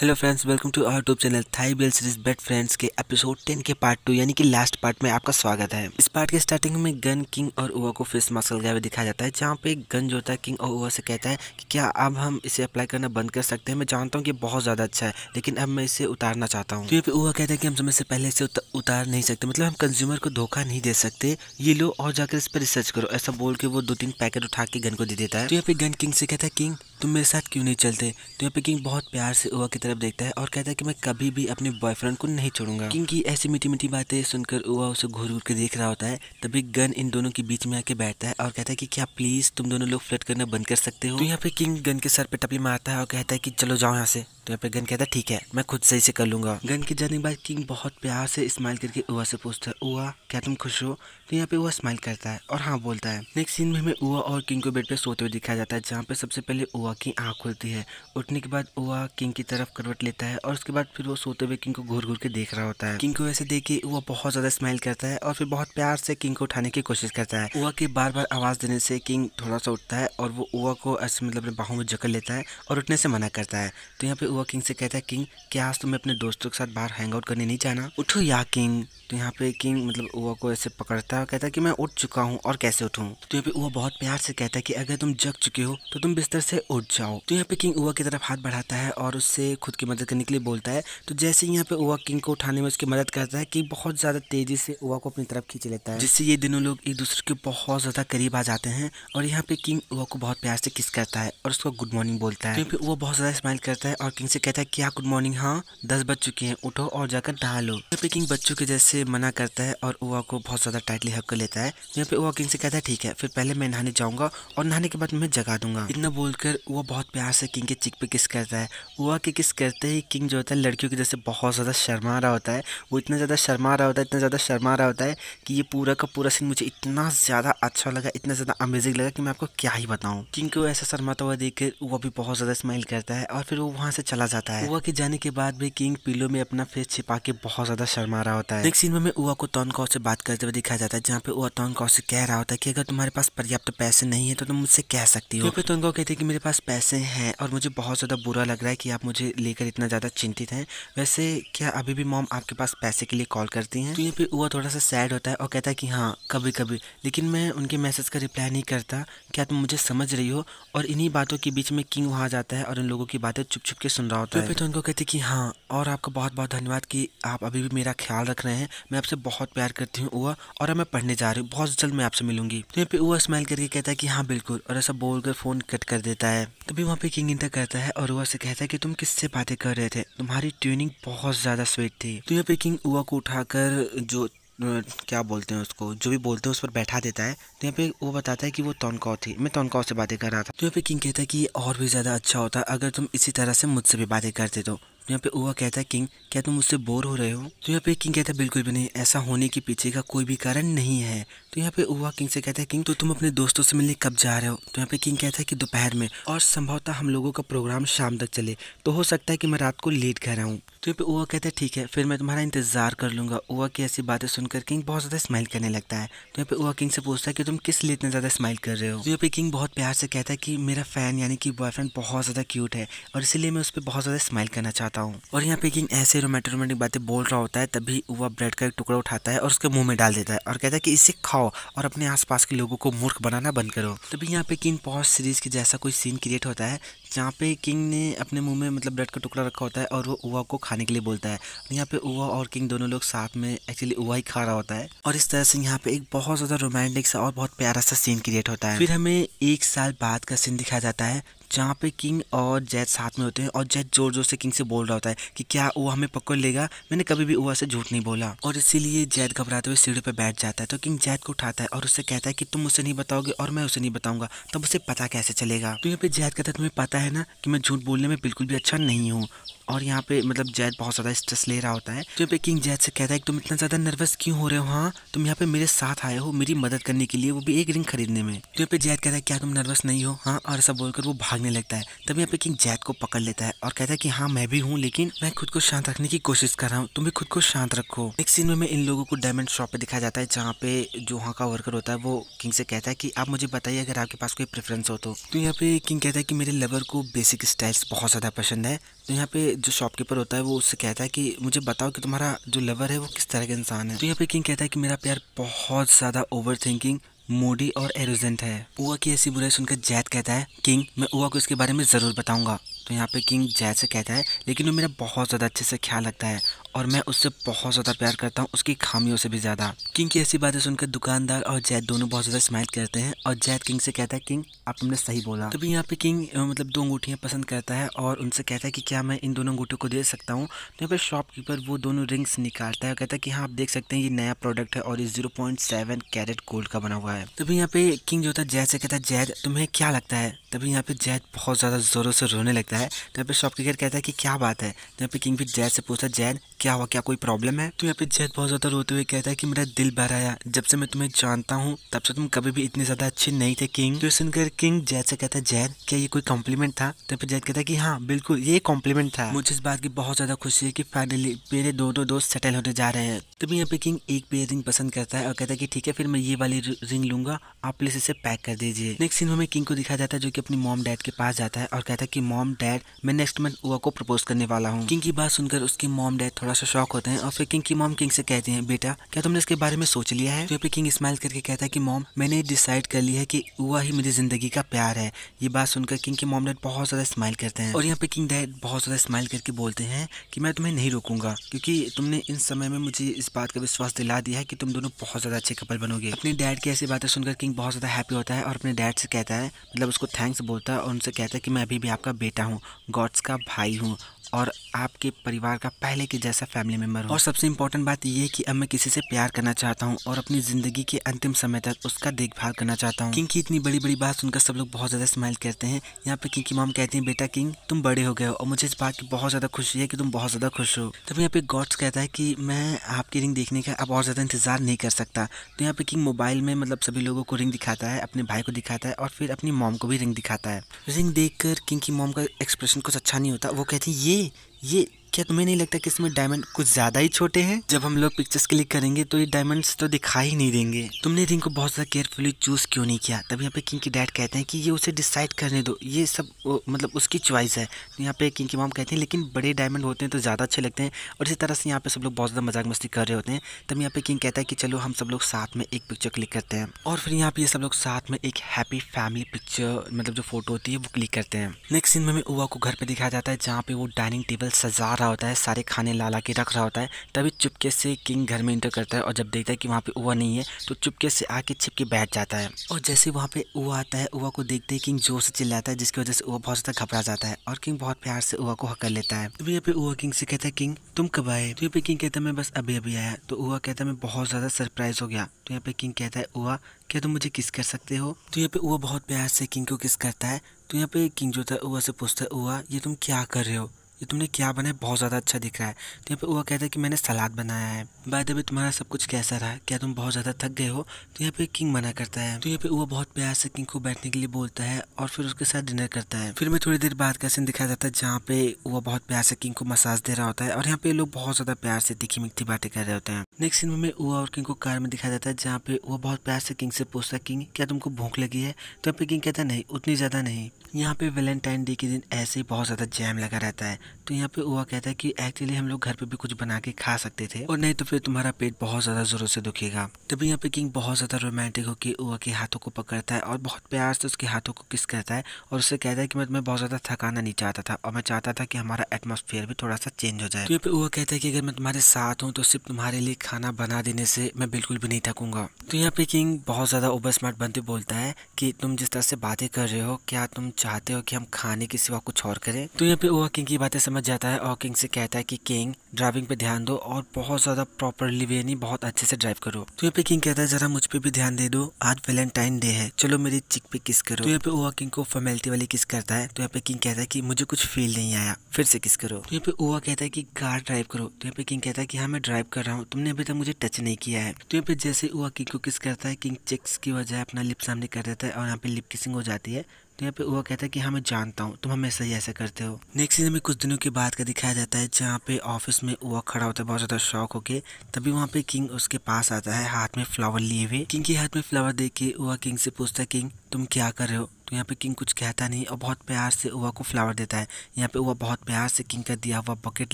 Hello friends, welcome to our YouTube channel Thai BL series bed friends के episode 10 के part 2 यानी कि last part में आपका स्वागत है। इस पार्ट के स्टार्टिंग में गन, किंग और उवा को फेस मास्क लगाए हुए दिखाया जाता है, जहाँ पे गन जो होता है किंग और उवा से कहता है कि क्या अब हम इसे अप्लाई करना बंद कर सकते हैं। मैं जानता हूँ कि बहुत ज़्यादा अच्छा है, लेकिन अब मैं इसे उतारना चाहता हूँ। तो यहाँ पे उवा कहता है कि हम समय से पहले इसे उतार नहीं सकते, मतलब हम कंज्यूमर को धोखा नहीं दे सकते, ये लो और जाकर इस पर रिसर्च करो। ऐसा बोल के वो 2-3 पैकेट उठा के गन को दे देता है। तो यहाँ पे गन किंग से कहता है, किंग तुम मेरे साथ क्यों नहीं चलते। तो यहाँ पे किंग बहुत प्यार से उवा की तरफ देखता है और कहता है कि मैं कभी भी अपने बॉयफ्रेंड को नहीं छोड़ूंगा। किंग की ऐसी मीठी मीठी बातें सुनकर उवा उसे घूर घूर के देख रहा होता है। तभी गन इन दोनों के बीच में आके बैठता है और कहता है कि क्या प्लीज तुम दोनों लोग फ्लर्ट करना बंद कर सकते हो। तो यहाँ पे किंग गन के सर पे टपली मारता है और कहता है कि चलो जाओ यहाँ से। तो यहाँ पे गन कहता है ठीक है, मैं खुद से इसे कर लूंगा। गन के जाने के बाद किंग बहुत प्यार से स्माइल करके उवा से पूछता है, उवा क्या तुम खुश हो। तो यहाँ पे उवा स्माइल करता है और हाँ बोलता है। नेक्स्ट सीन में हमें उवा और किंग को बेड पे सोते हुए दिखाया जाता है, जहाँ पे सबसे पहले उवा की आंख खुलती है। उठने के बाद उवा किंग की तरफ करवट लेता है और उसके बाद फिर वो सोते हुए किंग को घूर घूर के देख रहा होता है। किंग को ऐसे देख के उवा बहुत ज्यादा स्माइल करता है और फिर बहुत प्यार से किंग को उठाने की कोशिश करता है। उवा के बार बार आवाज देने से किंग थोड़ा सा उठता है और वो उवा को ऐसे मतलब अपने बाहों में जकड़ लेता है और उठने से मना करता है। तो यहाँ पे उवा किंग से कहता है, किंग क्या आज तुम्हें अपने दोस्तों के साथ बाहर हैंग आउट करने नहीं जाना, उठो या किंग। तो यहाँ पे किंग मतलब उवा को ऐसे पकड़ता है और कहता है कि मैं उठ चुका हूँ और कैसे उठूँ। तो यहाँ पे उवा बहुत प्यार से कहता है कि अगर तुम जग चुके हो तो तुम बिस्तर से उठ जाओ। तो यहाँ पे किंग उवा की तरफ हाथ बढ़ाता है और उससे खुद की मदद करने के लिए बोलता है। तो जैसे ही यहाँ पे उवा किंग को उठाने में उसकी मदद करता है, कि बहुत ज्यादा तेजी से उवा को अपनी तरफ खींच लेता है, जिससे ये दोनों लोग एक दूसरे के बहुत ज्यादा करीब आ जाते हैं। और यहाँ पे किंग उवा को बहुत प्यार से किस करता है और उसको गुड मॉर्निंग बोलता है। तो यहाँ पे उवा बहुत ज्यादा स्माइल करता है और किंग से कहता है क्या गुड मॉर्निंग, हाँ 10 बज चुके हैं, उठो और जाकर नहा लो। यहाँ पे किंग बच्चों के जैसे मना करता है और उवा को बहुत ज्यादा टाइटली हक कर लेता है। यहाँ पे उवा किंग से कहता है ठीक है, फिर पहले मैं नहाने जाऊंगा और नहाने के बाद मैं जगा दूंगा। इतना बोलकर उवा बहुत प्यार से किंग के चिक पे किस करता है। उवा के किस करते ही किंग जो होता है लड़कियों के जैसे बहुत ज्यादा शर्मा रहा होता है। वो इतना ज्यादा शर्मा रहा होता है, इतना ज्यादा शर्मा रहा होता है कि ये पूरा का पूरा सीन मुझे इतना ज्यादा अच्छा लगा, इतना ज्यादा अमेजिंग लगा कि मैं आपको क्या ही बताऊं। किंग को ऐसा शर्माता हुआ देखकर उवा भी बहुत ज्यादा स्माइल करता है और फिर वो वहां से चला जाता है। उवा के जाने के बाद भी किंग पिलो में अपना फेस छिपा के बहुत ज्यादा शर्मा रहा होता है। नेक्स्ट सीन में हमें उवा को तोनकॉ से बात करते हुए दिखाया जाता है, जहाँ पे उवा तोनकॉ से कह रहा होता है कि अगर तुम्हारे पास पर्याप्त पैसे नहीं है तो तुम मुझसे कह सकती हो। फिर तोनकॉ कहती है कि मेरे पास पैसे हैं और मुझे बहुत ज्यादा बुरा लग रहा है कि आप मुझे लेकर इतना ज्यादा चिंतित हैं। वैसे क्या अभी भी मॉम आपके पास पैसे के लिए कॉल करती हैं। तो यहाँ पे उवा थोड़ा सा सैड होता है और कहता है कि हाँ कभी कभी, लेकिन मैं उनके मैसेज का रिप्लाई नहीं करता, क्या तुम मुझे समझ रही हो। और इन्हीं बातों के बीच में किंग वहां जाता है और इन लोगों की बातें चुप चुप के सुन रहा होता है। फिर तो उनको कहती कि हाँ, और आपका बहुत बहुत धन्यवाद कि आप अभी भी मेरा ख्याल रख रहे हैं, मैं आपसे बहुत प्यार करती हूँ उवा, और अब मैं पढ़ने जा रही हूँ, बहुत जल्द मैं आपसे मिलूंगी। तो यहाँ पे उवा स्माइल करके कहता है कि हाँ बिल्कुल, और ऐसा बोलकर फोन कट कर देता है। तभी वहाँ पे किंग इंटर करता है और उवा से कहता है कि तुम किससे बातें कर रहे थे, तुम्हारी ट्यूनिंग बहुत ज्यादा स्वीट थी। तो यहाँ पे किंग उवा को उठाकर जो क्या बोलते हैं उसको, जो भी बोलते हैं उस पर बैठा देता है। तो यहाँ पे वो बताता है कि वो तोनकॉ थी, मैं तोनकॉ से बातें कर रहा था। तो यहाँ पे किंग कहता है कि और भी ज्यादा अच्छा होता अगर तुम इसी तरह से मुझसे भी बातें करते। तो यहाँ पे उवा कहता है किंग क्या तुम मुझसे बोर हो रहे हो। तो यहाँ पे किंग कहता है बिल्कुल भी नहीं, ऐसा होने के पीछे का कोई भी कारण नहीं है। तो यहाँ पे उवा किंग से कहता है किंग तो तुम अपने दोस्तों से मिलने कब जा रहे हो। तो यहाँ पे किंग कहता है कि दोपहर में, और संभवतः हम लोगों का प्रोग्राम शाम तक चले, तो हो सकता है कि मैं रात को लेट घर आऊँ। तो यहाँ पे उवा कहता है ठीक है, फिर मैं तुम्हारा इंतजार कर लूंगा। उवा की ऐसी बातें सुनकर किंग बहुत ज्यादा स्माइल करने लगता है। तो यहाँ पे उवा किंग से पूछता है कि तुम किस लिए इतना ज्यादा स्माइल कर रहे हो। तो यहाँ पे किंग बहुत प्यार से कहता है कि मेरा फैन यानी कि बॉयफ्रेंड बहुत ज्यादा क्यूट है और इसीलिए मैं उस पर बहुत ज्यादा स्माइल करना चाहता हूँ। और यहाँ पे किंग ऐसे रोमांटिक रोमांटिक बातें बोल रहा होता है, तभी उवा ब्रेड का एक टुकड़ा उठाता है और उसके मुंह में डाल देता है और कहता है कि इसे खाओ और अपने आसपास के लोगों को मूर्ख बनाना बंद करो। तभी यहाँ पे किंग पॉज सीरीज के जैसा कोई सीन क्रिएट होता है, जहाँ पे किंग ने अपने मुंह में मतलब ब्रेड का टुकड़ा रखा होता है और वो उवा को खाने के लिए बोलता है। यहाँ पे उवा और किंग दोनों लोग साथ में, एक्चुअली उवा ही खा रहा होता है, और इस तरह से यहाँ पे एक बहुत ज्यादा रोमांटिक सा और बहुत प्यारा सा सीन क्रिएट होता है। फिर हमें 1 साल बाद का सीन दिखाया जाता है, जहाँ पे किंग और जैद साथ में होते हैं और जैद जोर जोर से किंग से बोल रहा होता है कि क्या वो हमें पकड़ लेगा, मैंने कभी भी उवा से झूठ नहीं बोला। और इसीलिए जैद घबराते हुए सीढ़ी पे बैठ जाता है। तो किंग जैद को उठाता है और उससे कहता है कि तुम मुझसे नहीं बताओगे और मैं उसे नहीं बताऊंगा, तब उसे पता कैसे चलेगा। तो यहाँ पे जैद कहता है तुम्हें पता है ना कि मैं झूठ बोलने में बिल्कुल भी अच्छा नहीं हूँ। और यहाँ पे मतलब जैद बहुत ज्यादा स्ट्रेस ले रहा होता है। तो यहाँ पे किंग जैद से कहता है कि तुम इतना ज्यादा नर्वस क्यों हो रहे हो, हाँ तुम यहाँ पे मेरे साथ आए हो मेरी मदद करने के लिए, वो भी एक रिंग खरीदने में। तो यहाँ पे जैद कहता है क्या तुम नर्वस नहीं हो, हाँ, और ऐसा बोलकर वो भागने लगता है। तब यहाँ पे किंग जैद को पकड़ लेता है और कहता है कि हाँ मैं भी हूँ, लेकिन मैं खुद को शांत रखने की कोशिश कर रहा हूँ, तुम भी खुद को शांत रखो। नेक्स्ट सीन में इन लोगों को डायमंड शॉप पे दिखाया जाता है, जहाँ पे जो वहाँ का वर्कर होता है वो किंग से कहता है कि आप मुझे बताइए अगर आपके पास कोई प्रेफरेंस हो तो। यहाँ पे किंग कहता है कि मेरे लवर को बेसिक स्टाइल्स बहुत ज्यादा पसंद है। तो यहाँ पे जो शॉपकीपर होता है वो उससे कहता है कि मुझे बताओ कि तुम्हारा जो लवर है वो किस तरह का इंसान है। तो यहाँ पे किंग कहता है कि मेरा प्यार बहुत ज़्यादा ओवर थिंकिंग, मूडी और एरोजेंट है। उआ की ऐसी बुराई सुनकर जैद कहता है किंग मैं उआ को इसके बारे में ज़रूर बताऊंगा। तो यहाँ पे किंग जैद से कहता है लेकिन वो मेरा बहुत ज़्यादा अच्छे से ख्याल रखता है और मैं उससे बहुत ज़्यादा प्यार करता हूँ, उसकी खामियों से भी ज़्यादा। किंग की ऐसी बातें सुनकर दुकानदार और जैद दोनों बहुत ज़्यादा स्माइल करते हैं और जैद किंग से कहता है किंग आप तुमने सही बोला। तभी यहाँ पे किंग मतलब 2 अंगूठियाँ पसंद करता है और उनसे कहता है कि क्या मैं इन दोनों अंगूठियों को दे सकता हूँ। तो यहाँ पे शॉपकीपर वो दोनों रिंग्स निकालता है और कहता है कि हाँ आप देख सकते हैं ये नया प्रोडक्ट है और ये 0.7 कैरेट गोल्ड का बना हुआ है। तभी यहाँ पे किंग जो था जैद से कहता है जैद तुम्हें क्या लगता है। तभी यहाँ पे जैद बहुत ज़्यादा ज़ोरों से रोने लगता है। तो यहाँ पे शॉपकीपर कहता है कि क्या बात है। तो यहाँ पे किंग भी जैद से पूछता है जैद क्या हुआ, क्या कोई प्रॉब्लम है। तो यहाँ पे जैद बहुत ज़्यादा रोते हुए कहता है कि मेरा दिल भर आया, जब से मैं तुम्हें जानता हूँ तब से तुम कभी भी इतने ज़्यादा अच्छे नहीं थे किंग। तो सुनकर किंग जैद से कहता है जैद क्या ये कोई कॉम्प्लीमेंट था। तो यहाँ पे जैद कहता है कि हाँ बिल्कुल ये कॉम्प्लीमेंट था। मुझे इस बात की बहुत ज़्यादा खुशी है कि फाइनली मेरे दोनों दोस्त सेटल होने जा रहे हैं। तभी यहाँ पे किंग एक पेयर रिंग पसंद करता है और कहता है कि ठीक है फिर मैं ये वाली रिंग लूंगा, आप प्लीज इसे पैक कर दीजिए। नेक्स्ट सीन में किंग को दिखाया जाता है जो कि अपनी मॉम डैड के पास जाता है और कहता है कि मॉम डैड मैं नेक्स्ट मंथ उआ को प्रपोज करने वाला हूँ। किंग की बात सुनकर उसकी मॉम डैड थोड़ा सा शॉक होते हैं और फिर किंग की मॉम किंग से कहती हैं बेटा क्या तुमने इसके बारे में सोच लिया है। तो यहाँ पे किंग स्माइल करके कहता है कि मॉम मैंने डिसाइड कर लिया है कि उआ ही मेरी जिंदगी का प्यार है। ये बात सुनकर किंग की मॉम डैड बहुत ज्यादा स्माइल करते हैं और यहाँ पे किंग डैड बहुत ज्यादा स्माइल करके बोलते हैं कि मैं तुम्हें नहीं रोकूंगा क्योंकि तुमने इन समय में मुझे इस बात का विश्वास दिला दिया है कि तुम दोनों बहुत ज्यादा अच्छे कपल बनोगे। अपने डैड की ऐसी बातें सुनकर किंग बहुत ज्यादा हैप्पी होता है और अपने डैड से कहता है मतलब उसको थैंक्स बोलता है और उनसे कहता है कि मैं अभी भी आपका बेटा हूँ, गॉड्स का भाई हूँ और आपके परिवार का पहले के जैसा फैमिली मेंबर हूँ। और सबसे इम्पोर्टेंट बात ये है कि अब मैं किसी से प्यार करना चाहता हूँ और अपनी जिंदगी के अंतिम समय तक उसका देखभाल करना चाहता हूँ। किंग की इतनी बड़ी बड़ी बात सुनकर सब लोग बहुत ज्यादा स्माइल करते हैं। यहाँ पे किंग की मॉम कहती है बेटा किंग तुम बड़े हो गए हो और मुझे इस बात की बहुत ज्यादा खुशी है कि तुम बहुत ज्यादा खुश हो। तभी यहाँ पे गॉड्स कहता है कि मैं आपकी रिंग देखने का अब और ज्यादा इंतजार नहीं कर सकता। तो यहाँ पे किंग मोबाइल में मतलब सभी लोगों को रिंग दिखाता है, अपने भाई को दिखाता है और फिर अपनी मॉम को भी रिंग दिखाता है। रिंग देखकर किंग की मॉम का एक्सप्रेशन कुछ अच्छा नहीं होता। वो कहती है ये क्या तुम्हें नहीं लगता कि इसमें डायमंड कुछ ज्यादा ही छोटे हैं। जब हम लोग पिक्चर्स क्लिक करेंगे तो ये डायमंड्स तो दिखाई ही नहीं देंगे। तुमने रिंग को बहुत ज्यादा केयरफुली चूज क्यों नहीं किया। तब यहाँ पे किंग की डैड कहते हैं कि ये उसे डिसाइड करने दो, ये सब मतलब उसकी चॉइस है। तो यहाँ पे किंग की मॉम कहती है लेकिन बड़े डायमंड होते हैं तो ज्यादा अच्छे लगते हैं और इसी तरह से यहाँ पे सब लोग बहुत ज्यादा मजाक मस्ती कर रहे होते हैं। तब यहाँ पे किंग कहता है कि चलो हम सब लोग साथ में एक पिक्चर क्लिक करते हैं और फिर यहाँ पे ये सब लोग साथ में एक हैप्पी फैमिली पिक्चर मतलब जो फोटो होती है वो क्लिक करते हैं। नेक्स्ट सीन में हमें उआ को घर पे दिखाया जाता है जहाँ पे वो डाइनिंग टेबल सजा रहा होता है, सारे खाने ला के रख रहा होता है। तभी चुपके से किंग घर में इंटर करता है और जब देखता है कि वहाँ पे उआ नहीं है तो चुपके से आके छिप के बैठ जाता है और जैसे वहाँ पे उआ आता है उआ को देखते ही किंग जोर से चिल्लाता है जिसकी वजह से उआ बहुत ज्यादा घबरा जाता है और किंग बहुत प्यार से उआ को हक कर लेता है। तभी यहाँ पे उआ किंग से कहता है किंग तुम कब आए। तो यहाँ पे किंग कहता है मैं बस अभी अभी आया। तो उआ कहता है मैं बहुत ज्यादा सरप्राइज हो गया। तो यहाँ पे किंग कहता है उआ क्या तुम मुझे किस कर सकते हो। तो यहाँ पे उआ बहुत प्यार से किंग को किस करता है। तो यहाँ पे किंग जो था उआ से पूछता है उआ ये तुम क्या कर रहे हो, ये तुमने क्या बनाया, बहुत ज़्यादा अच्छा दिख रहा है। तो यहाँ पे उआ कहता है कि मैंने सलाद बनाया है। बाय द वे तुम्हारा सब कुछ कैसा रहा, क्या तुम बहुत ज़्यादा थक गए हो। तो यहाँ पे किंग मना करता है। तो यहाँ पे उआ बहुत प्यार से किंग को बैठने के लिए बोलता है और फिर उसके साथ डिनर करता है। फिर मैं थोड़ी देर बाद का सीन दिखाया जाता है जहाँ पे उआ बहुत प्यार से किंग को मसाज दे रहा होता है और यहाँ पे लोग बहुत ज़्यादा प्यार से तीखी मीठी बातें कर रहे होते हैं। नेक्स्ट सीन में उआ और किंग को कार में दिखाया जाता है जहाँ पे उआ बहुत प्यार से किंग से पूछता है किंग क्या तुमको भूख लगी है। तो यहाँ पे किंग कहता है नहीं उतनी ज़्यादा नहीं। यहाँ पे वैलेंटाइन डे के दिन ऐसे ही बहुत ज़्यादा जैम लगा रहता है। तो यहाँ पे उआ कहता है कि एक्चुअली हम लोग घर पे भी कुछ बना के खा सकते थे और नहीं तो फिर तुम्हारा पेट बहुत ज़्यादा ज़ोरों से दुखेगा। तभी यहाँ पे किंग बहुत ज़्यादा रोमांटिक होकर उआ के हाथों को पकड़ता है और बहुत प्यार से उसके हाथों को किस करता है और उससे कहता है कि मैं तुम्हें बहुत ज़्यादा थकाना नहीं चाहता था और मैं चाहता था कि हमारा एटमॉस्फेयर भी थोड़ा सा चेंज हो जाए। तो यहाँ पे उआ कहता है कि अगर मैं तुम्हारे साथ हूँ तो सिर्फ तुम्हारे लिए खाना बना देने से मैं बिल्कुल भी नहीं थकूंगा। तो यहाँ पे किंग बहुत ज़्यादा ओवर स्मार्ट बनते बोलता है कि तुम जिस तरह से बातें कर रहे हो क्या तुम चाहते हो कि हम खाने के सिवा कुछ और करें। तो यहाँ पे उआ किंग की बातें समझ जाता है और किंग से कहता है कि किंग ड्राइविंग पे ध्यान दो और बहुत ज्यादा प्रॉपरली वे नहीं बहुत अच्छे से ड्राइव करो। तो यहाँ पे किंग कहता है जरा मुझ पे भी ध्यान दे दो, आज वैलेंटाइन डे है, चलो मेरी चिक पे किस करो। तो यहाँ पे उआ किंग को फॉर्मेलिटी वाली किस करता है। तो यहाँ पे किंग कहता है कि मुझे कुछ फील नहीं आया, फिर से किस करो। तो यहाँ पे उआ कहता है कि कार ड्राइव करो। तो यहाँ पे किंग कहता है कि हाँ मैं ड्राइव कर रहा हूँ, तुमने अभी तक मुझे टच नहीं किया है। तो यहाँ पे जैसे उआ किंग को किस करता है किंग चिक्स की वजह अपना लिप सामने कर देता है और यहाँ पे लिप किसिंग हो जाती है। तो यहाँ पे उआ कहता है कि हाँ मैं जानता हूँ तुम हमेशा ही ऐसा करते हो। नेक्स्ट सीन में कुछ दिनों के बाद का दिखाया जाता है जहाँ पे ऑफिस में उआ खड़ा होता है बहुत ज्यादा शॉक होके। तभी वहाँ पे किंग उसके पास आता है हाथ में फ्लावर लिए हुए। किंग के हाथ में फ्लावर देख के उआ किंग से पूछता है किंग तुम क्या कर रहे हो। तो यहाँ पे किंग कुछ कहता नहीं और बहुत प्यार से उवा को फ्लावर देता है। यहाँ पे उवा बहुत प्यार से किंग का दिया हुआ बकेट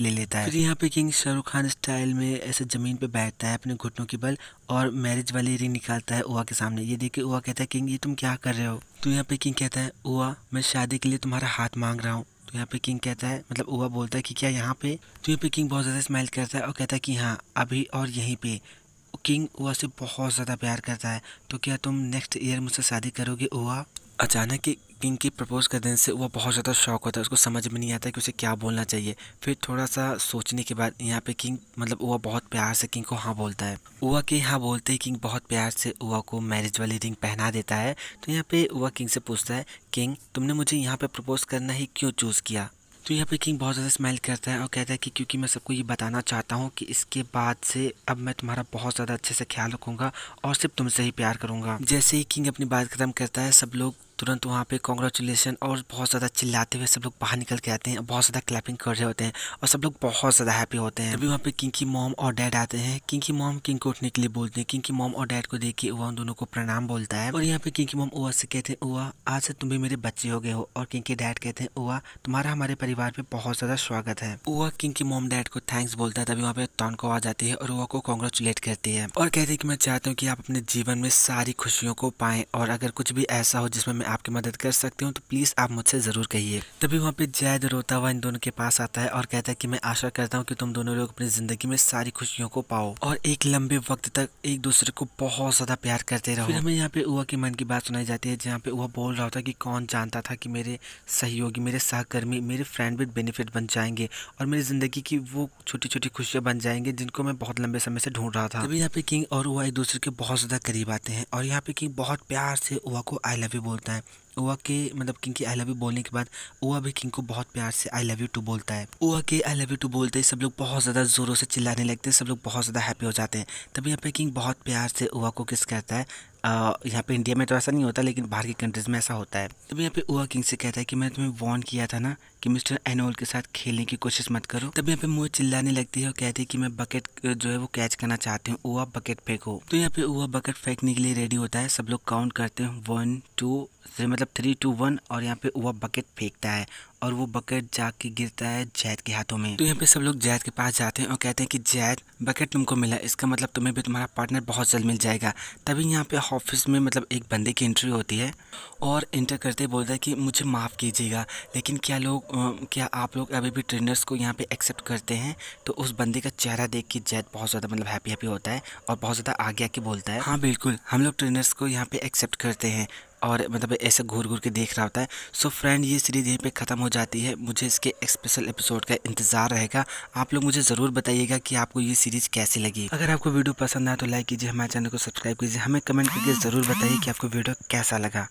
ले लेता है। फिर यहाँ पे किंग शाहरुख खान स्टाइल में ऐसे जमीन पे बैठता है अपने घुटनों के बल और मैरिज वाली रिंग निकालता है उवा के सामने। ये देख के उवा कहता है किंग ये तुम क्या कर रहे हो। तो यहाँ पे किंग कहता है उवा मैं शादी के लिए तुम्हारा हाथ मांग रहा हूँ। तो यहाँ पे किंग कहता है मतलब उवा बोलता है कि क्या यहाँ पे। तो यहाँ पे किंग बहुत ज़्यादा स्माइल करता है और कहता है कि हाँ अभी और यहीं पे। किंग उवा से बहुत ज़्यादा प्यार करता है। तो क्या तुम नेक्स्ट ईयर मुझसे शादी करोगे उवा। अचानक किंग के प्रपोज कर देने से वो बहुत ज़्यादा शॉक होता है। उसको समझ में नहीं आता कि उसे क्या बोलना चाहिए। फिर थोड़ा सा सोचने के बाद यहाँ पे किंग मतलब उवा बहुत प्यार से किंग को हाँ बोलता है। उवा के हाँ बोलते ही किंग बहुत प्यार से उवा को मैरिज वाली रिंग पहना देता है। तो यहाँ पे उवा किंग से पूछता है किंग तुमने मुझे यहाँ पे प्रपोज करना ही क्यों चूज़ किया। तो यहाँ पे किंग बहुत ज़्यादा स्माइल करता है और कहता है कि क्योंकि मैं सबको ये बताना चाहता हूँ कि इसके बाद से अब मैं तुम्हारा बहुत ज़्यादा अच्छे से ख्याल रखूँगा और सिर्फ तुमसे ही प्यार करूँगा। जैसे ही किंग अपनी बात खत्म करता है सब लोग तुरंत वहाँ पे कॉन्ग्रेचुलेशन और बहुत ज़्यादा चिल्लाते हुए सब लोग बाहर निकल के आते हैं और बहुत ज़्यादा क्लैपिंग कर रहे होते हैं और सब लोग बहुत ज़्यादा हैप्पी होते हैं। तभी वहाँ पे किंग की मॉम और डैड आते हैं। किंग की मॉम किंग को उठने के लिए बोलते हैं। किंग की मॉम और डैड को देख के उवा उन दोनों को प्रणाम बोलता है और यहाँ पे किंग की मॉम उवा से कहते हैं उवा आज से तुम भी मेरे बच्चे हो गए हो। और किंग के डैड कहते हैं उवा तुम्हारा हमारे परिवार पे बहुत ज़्यादा स्वागत है। उवा किंग की मॉम डैड को थैंक्स बोलता है। तभी वहाँ पे तौनको आ जाती है और उवा को कॉन्ग्रेचुलेट करती है और कहती है कि मैं चाहता हूँ कि आप अपने जीवन में सारी खुशियों को पाएं और अगर कुछ भी ऐसा हो जिसमें मैं आपकी मदद कर सकती हूँ तो प्लीज़ आप मुझसे ज़रूर कहिए। तभी वहाँ पे जैद रोता हुआ इन दोनों के पास आता है और कहता है कि मैं आशा करता हूँ कि तुम दोनों लोग अपनी ज़िंदगी में सारी खुशियों को पाओ और एक लंबे वक्त तक एक दूसरे को बहुत ज़्यादा प्यार करते रहो। फिर हमें यहाँ पे उवा के मन की बात सुनाई जाती है जहाँ पे उवा बोल रहा होता है कि कौन जानता था कि मेरे सहयोगी मेरे सहकर्मी मेरे फ्रेंड विद बेनिफिट बन जाएंगे और मेरी ज़िंदगी की वो छोटी छोटी खुशियाँ बन जाएंगी जिनको मैं बहुत लंबे समय से ढूंढ रहा था। तभी यहाँ पे किंग और उवा एक दूसरे के बहुत ज़्यादा करीब आते हैं और यहाँ पे किंग बहुत प्यार से उवा को आई लव यू बोलता है। उवा के मतलब किंग के आई लव यू बोलने के बाद उवा भी किंग को बहुत प्यार से आई लव यू टू बोलता है। उवा के आई लव यू टू बोलते ही सब लोग बहुत ज़्यादा ज़ोरों से चिल्लाने लगते हैं। सब लोग बहुत ज़्यादा हैप्पी हो जाते हैं। तभी यहाँ पे किंग बहुत प्यार से उवा को किस करता है। यहाँ पे इंडिया में तो ऐसा नहीं होता लेकिन बाहर की कंट्रीज़ में ऐसा होता है। तभी यहाँ पे उवा किंग से कहता है कि मैं तुम्हें वार्न किया था ना कि मिस्टर एनोल के साथ खेलने की कोशिश मत करो। तभी यहाँ पे मुझे चिल्लाने लगती है और कहती है कि मैं बकेट जो है वो कैच करना चाहती हूँ। उवा बकेट फेंको। तो यहाँ पे उवा बकेट फेंकने के लिए रेडी होता है। सब लोग काउंट करते हैं 1 2 मतलब 3 2 1 और यहाँ पे उवा बकेट फेंकता है और वो बकेट जाके गिरता है जैद के हाथों में। तो यहाँ पे सब लोग जैद के पास जाते हैं और कहते हैं कि जैद बकेट तुमको मिला इसका मतलब तुम्हें भी तुम्हारा पार्टनर बहुत जल्द मिल जाएगा। तभी यहाँ पे ऑफिस में मतलब एक बंदे की एंट्री होती है और इंटर करते बोलता है कि मुझे माफ़ कीजिएगा लेकिन क्या आप लोग अभी भी ट्रेनर्स को यहाँ पे एक्सेप्ट करते हैं। तो उस बंदे का चेहरा देख के जैद बहुत ज़्यादा मतलब हैप्पी होता है और बहुत ज़्यादा आगे आके बोलता है हाँ बिल्कुल हम लोग ट्रेनर्स को यहाँ पे एक्सेप्ट करते हैं और मतलब ऐसे घूर घूर के देख रहा होता है। सो फ्रेंड ये सीरीज़ यहीं पे ख़त्म हो जाती है। मुझे इसके एक स्पेशल एपिसोड का इंतज़ार रहेगा। आप लोग मुझे ज़रूर बताइएगा कि आपको ये सीरीज़ कैसी लगी। अगर आपको वीडियो पसंद आए तो लाइक कीजिए हमारे चैनल को सब्सक्राइब कीजिए। हमें कमेंट करके ज़रूर बताइए कि आपको वीडियो कैसा लगा।